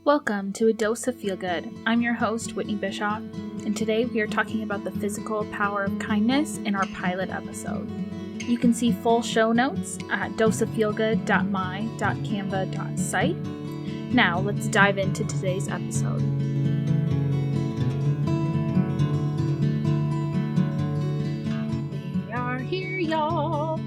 Welcome to A Dose of Feel Good. I'm your host, Whitney Bischoff, and today we are talking about the physical power of kindness in our pilot episode. You can see full show notes at doseoffeelgood.my.canva.site. Now, let's dive into today's episode. We are here, y'all!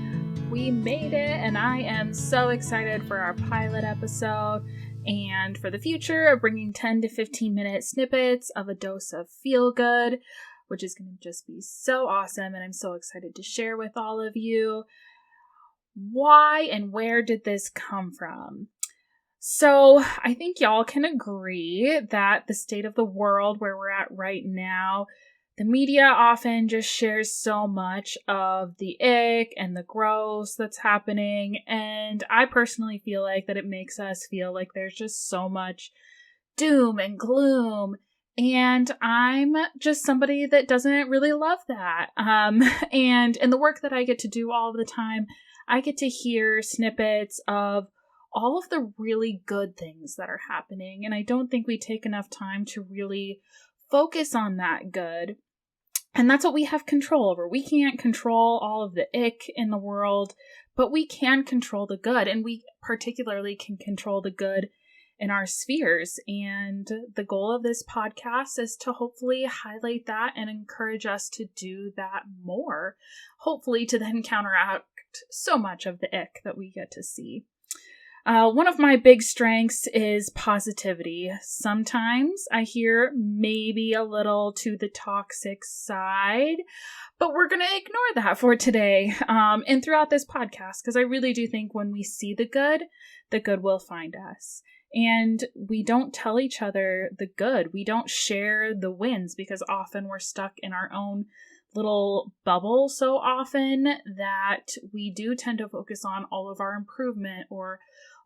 We made it, and I am so excited for our pilot episode and for the future of bringing 10 to 15 minute snippets of a dose of feel good, which is going to just be so awesome, and I'm so excited to share with all of you. Why and where did this come from? So I think y'all can agree that the state of the world where we're at right now, the media often just shares so much of the ick and the gross that's happening, and I personally feel like that it makes us feel like there's just so much doom and gloom, and I'm just somebody that doesn't really love that. And in the work that I get to do all the time, I get to hear snippets of all of the really good things that are happening, and I don't think we take enough time to really focus on that good. And that's what we have control over. We can't control all of the ick in the world, but we can control the good, and we particularly can control the good in our spheres. And the goal of this podcast is to hopefully highlight that and encourage us to do that more, hopefully to then counteract so much of the ick that we get to see. One of my big strengths is positivity. Sometimes I hear maybe a little to the toxic side, but we're going to ignore that for today and throughout this podcast, because I really do think when we see the good will find us. And we don't tell each other the good. We don't share the wins because often we're stuck in our own little bubble so often that we do tend to focus on all of our improvement or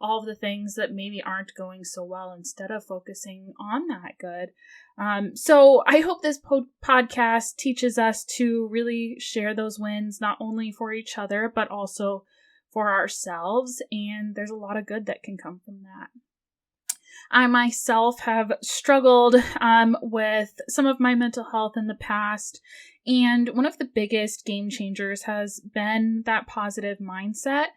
all of the things that maybe aren't going so well instead of focusing on that good. So I hope this podcast teaches us to really share those wins, not only for each other, but also for ourselves. And there's a lot of good that can come from that. I myself have struggled with some of my mental health in the past, and one of the biggest game changers has been that positive mindset,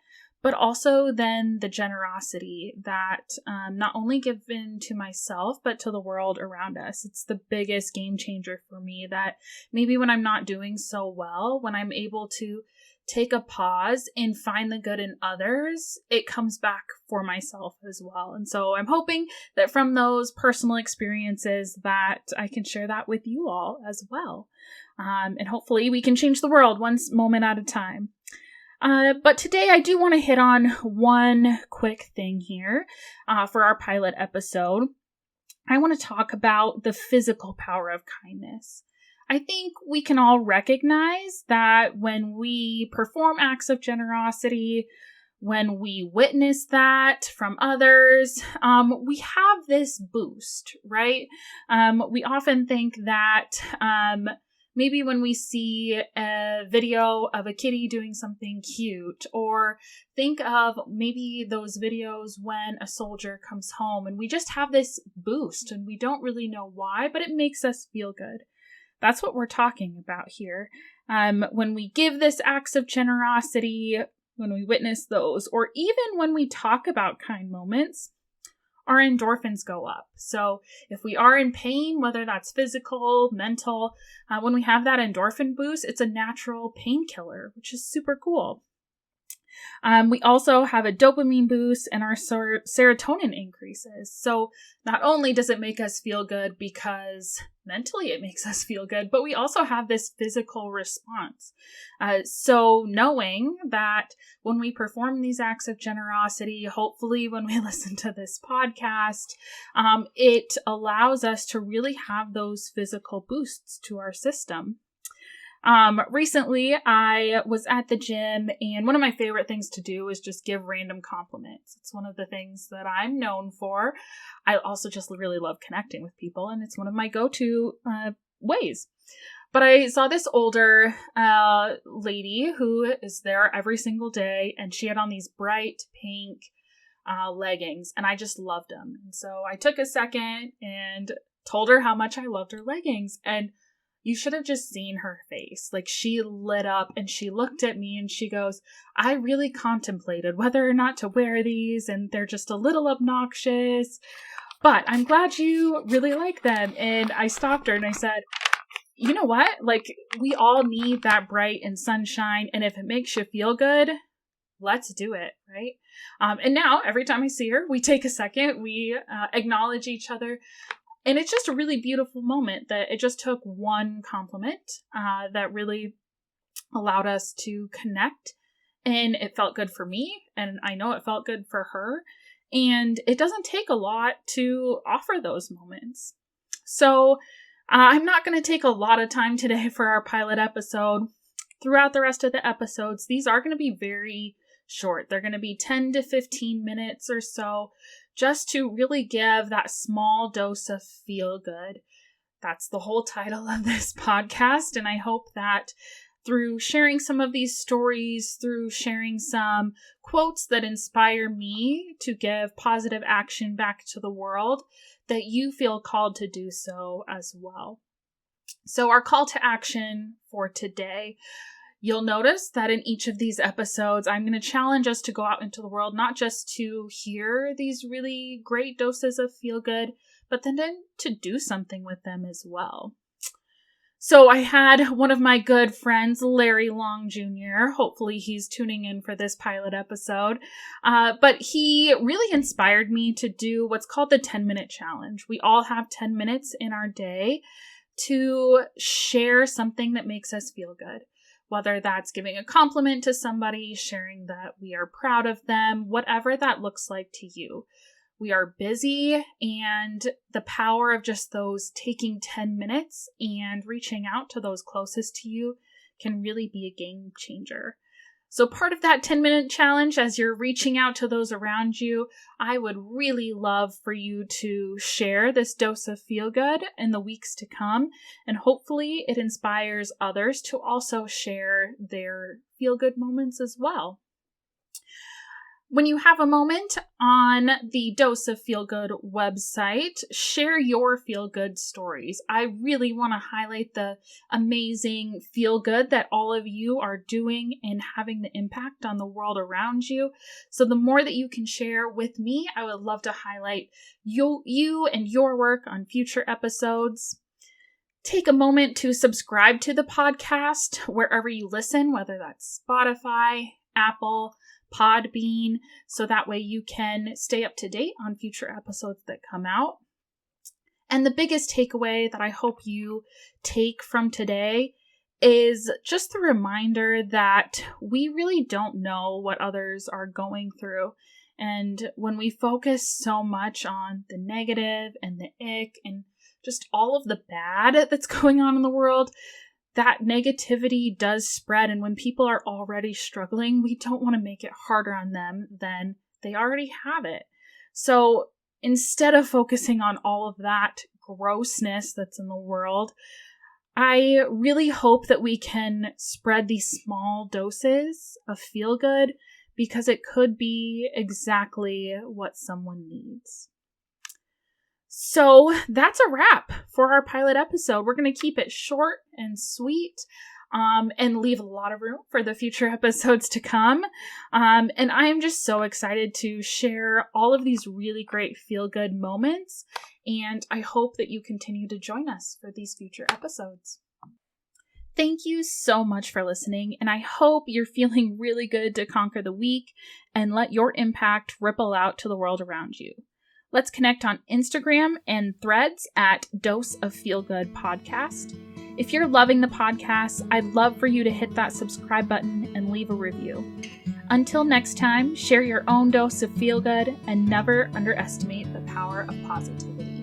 but also then the generosity that not only given to myself, but to the world around us. It's the biggest game changer for me that maybe when I'm not doing so well, when I'm able to take a pause and find the good in others, it comes back for myself as well. And so I'm hoping that from those personal experiences that I can share that with you all as well. And hopefully we can change the world one moment at a time. But today I do want to hit on one quick thing here for our pilot episode. I want to talk about the physical power of kindness. I think we can all recognize that when we perform acts of generosity, when we witness that from others, we have this boost, right? We often think that maybe when we see a video of a kitty doing something cute, or think of maybe those videos when a soldier comes home and we just have this boost and we don't really know why, but it makes us feel good. That's what we're talking about here. When we give this acts of generosity, when we witness those, or even when we talk about kind moments, our endorphins go up. So if we are in pain, whether that's physical, mental, when we have that endorphin boost, it's a natural painkiller, which is super cool. We also have a dopamine boost and our serotonin increases. So not only does it make us feel good because mentally it makes us feel good, but we also have this physical response. So knowing that when we perform these acts of generosity, hopefully when we listen to this podcast, it allows us to really have those physical boosts to our system. Recently, I was at the gym, and one of my favorite things to do is just give random compliments. It's one of the things that I'm known for. I also just really love connecting with people, and it's one of my go-to ways. But I saw this older lady who is there every single day, and she had on these bright pink leggings, and I just loved them. And so I took a second and told her how much I loved her leggings, and you should have just seen her face. Like, she lit up and she looked at me and she goes, I really contemplated whether or not to wear these, and they're just a little obnoxious, but I'm glad you really like them. And I stopped her and I said, you know what? Like, we all need that bright and sunshine, and if it makes you feel good, let's do it, right? And now every time I see her, we take a second, we acknowledge each other. And it's just a really beautiful moment that it just took one compliment that really allowed us to connect. And it felt good for me, and I know it felt good for her. And it doesn't take a lot to offer those moments. So I'm not going to take a lot of time today for our pilot episode. Throughout the rest of the episodes, these are going to be very short. They're going to be 10 to 15 minutes or so, just to really give that small dose of feel good. That's the whole title of this podcast. And I hope that through sharing some of these stories, through sharing some quotes that inspire me to give positive action back to the world, that you feel called to do so as well. So our call to action for today, you'll notice that in each of these episodes, I'm going to challenge us to go out into the world, not just to hear these really great doses of feel good, but then to do something with them as well. So I had one of my good friends, Larry Long Jr., hopefully he's tuning in for this pilot episode, but he really inspired me to do what's called the 10-minute challenge. We all have 10 minutes in our day to share something that makes us feel good. Whether that's giving a compliment to somebody, sharing that we are proud of them, whatever that looks like to you. We are busy, and the power of just those taking 10 minutes and reaching out to those closest to you can really be a game changer. So part of that 10-minute challenge, as you're reaching out to those around you, I would really love for you to share this dose of feel good in the weeks to come. And hopefully it inspires others to also share their feel good moments as well. When you have a moment on the Dose of Feel Good website, share your feel good stories. I really want to highlight the amazing feel good that all of you are doing and having the impact on the world around you. So the more that you can share with me, I would love to highlight you and your work on future episodes. Take a moment to subscribe to the podcast wherever you listen, whether that's Spotify, Apple, Podbean, so that way you can stay up to date on future episodes that come out. And the biggest takeaway that I hope you take from today is just the reminder that we really don't know what others are going through. And when we focus so much on the negative and the ick and just all of the bad that's going on in the world, that negativity does spread. And when people are already struggling, we don't want to make it harder on them than they already have it. So instead of focusing on all of that grossness that's in the world, I really hope that we can spread these small doses of feel good, because it could be exactly what someone needs. So that's a wrap for our pilot episode. We're going to keep it short and sweet and leave a lot of room for the future episodes to come. And I am just so excited to share all of these really great feel-good moments. And I hope that you continue to join us for these future episodes. Thank you so much for listening, and I hope you're feeling really good to conquer the week and let your impact ripple out to the world around you. Let's connect on Instagram and Threads at Dose of Feel Good Podcast. If you're loving the podcast, I'd love for you to hit that subscribe button and leave a review. Until next time, share your own dose of feel good and never underestimate the power of positivity.